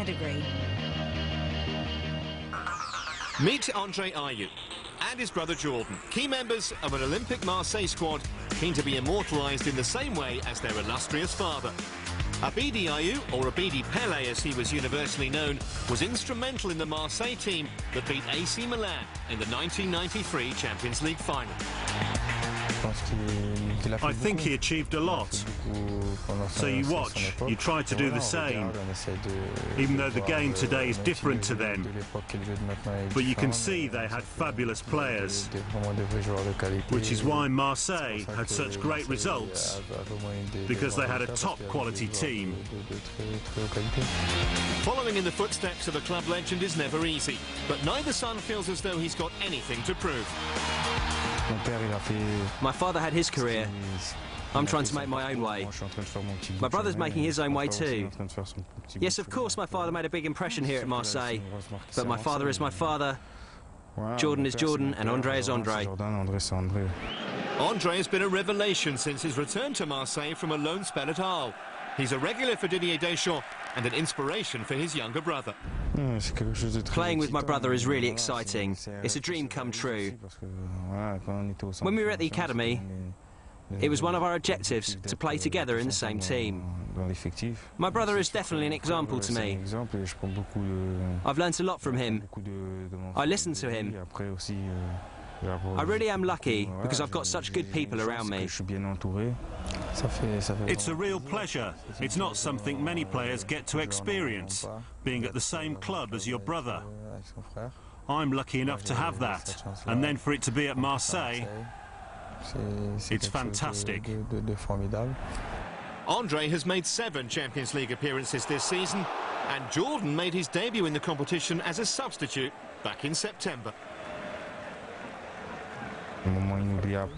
pedigree. Meet Andre Ayew and his brother Jordan, key members of an Olympic Marseille squad keen to be immortalised in the same way as their illustrious father. Abidi Ayew, or Abidi Pele as he was universally known, was instrumental in the Marseille team that beat AC Milan in the 1993 Champions League final. I think he achieved a lot. So you watch, you try to do the same, even though the game today is different to then. But you can see they had fabulous players, which is why Marseille had such great results, because they had a top-quality team. Following in the footsteps of a club legend is never easy, but neither son feels as though he's got anything to prove. My father had his career. I'm trying to make my own way. My brother's making his own way too. Yes, of course my father made a big impression here at Marseille, but my father is my father, Jordan is Jordan, and Andre is Andre. Andre has been a revelation since his return to Marseille from a loan spell at Ayew. He's a regular for Didier Deschamps and an inspiration for his younger brother. Playing with my brother is really exciting. It's a dream come true. When we were at the academy, it was one of our objectives to play together in the same team. My brother is definitely an example to me. I've learnt a lot from him. I listen to him. I really am lucky because I've got such good people around me. It's a real pleasure. It's not something many players get to experience, being at the same club as your brother. I'm lucky enough to have that, and then for it to be at Marseille, it's fantastic. Andre has made 7 Champions League appearances this season, and Jordan made his debut in the competition as a substitute back in September.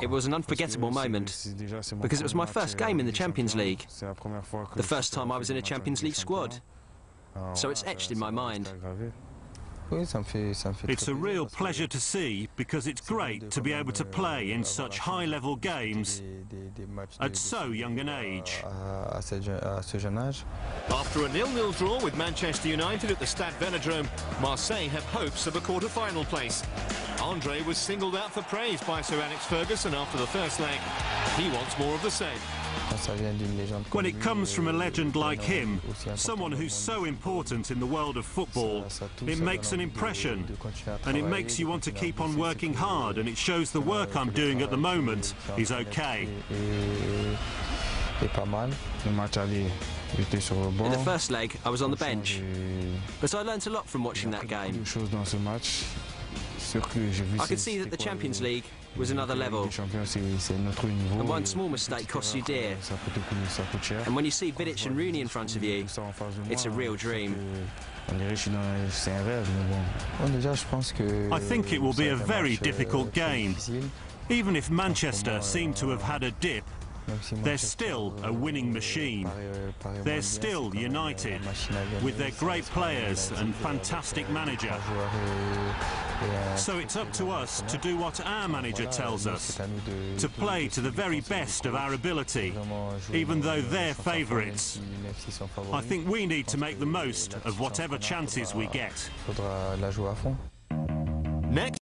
It was an unforgettable moment, because it was my first game in the Champions League, the first time I was in a Champions League squad, so it's etched in my mind. It's a real pleasure to see, because it's great to be able to play in such high-level games at so young an age. After a 0-0 draw with Manchester United at the Stade Velodrome, Marseille have hopes of a quarter-final place. Andre was singled out for praise by Sir Alex Ferguson after the first leg. He wants more of the same. When it comes from a legend like him, someone who's so important in the world of football, it makes an impression, and it makes you want to keep on working hard, and it shows the work I'm doing at the moment is okay. In the first leg, I was on the bench, but I learnt a lot from watching that game. I could see that the Champions League was another level, and one small mistake costs you dear. And when you see Vidic and Rooney in front of you, it's a real dream. I think it will be a very difficult game. Even if Manchester seem to have had a dip, they're still a winning machine. They're still united, with their great players and fantastic manager. So it's up to us to do what our manager tells us, to play to the very best of our ability, even though they're favourites. I think we need to make the most of whatever chances we get. Next.